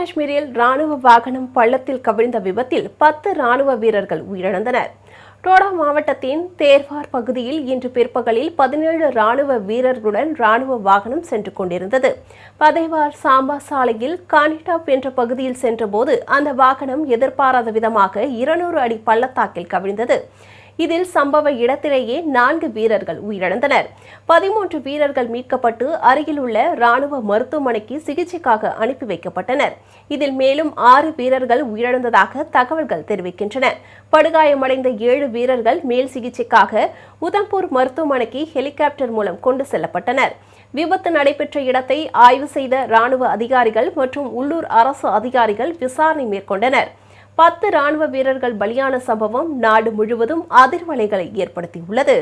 காஷ்மீரில் ராணுவ வாகனம் பள்ளத்தில் கவிழ்ந்த விபத்தில் 10 ராணுவ வீரர்கள் உயிரிழந்தனர். டோடா மாவட்டத்தின் தேர்வார் பகுதியில் இன்று பிற்பகலில் 17 ராணுவ வீரர்களுடன் ராணுவ வாகனம் சென்று கொண்டிருந்தது. பதேவார் சாம்பா சாலையில் கானிடாப் என்ற பகுதியில் சென்றபோது அந்த வாகனம் எதிர்பாராத விதமாக 200 அடி பள்ளத்தாக்கில் கவிழ்ந்தது. இதில் சம்பவ இடத்திலேயே 4 வீரர்கள் உயிரிழந்தனர். 13 வீரர்கள் மீட்கப்பட்டு அருகில் உள்ள ராணுவ மருத்துவமனைக்கு சிகிச்சைக்காக அனுப்பி வைக்கப்பட்டனர். இதில் மேலும் 6 வீரர்கள் உயிரிழந்ததாக தகவல்கள் தெரிவிக்கின்றன. படுகாயமடைந்த 7 வீரர்கள் மேல் சிகிச்சைக்காக உதம்பூர் மருத்துவமனைக்கு ஹெலிகாப்டர் மூலம் கொண்டு செல்லப்பட்டனர். விபத்து நடைபெற்ற இடத்தை ஆய்வு செய்த ராணுவ அதிகாரிகள் மற்றும் உள்ளூர் அரசு அதிகாரிகள் விசாரணை மேற்கொண்டனர். 10 ராணுவ வீரர்கள் பலியான சம்பவம் நாடு முழுவதும் அதிர்வலைகளை ஏற்படுத்தியுள்ளது.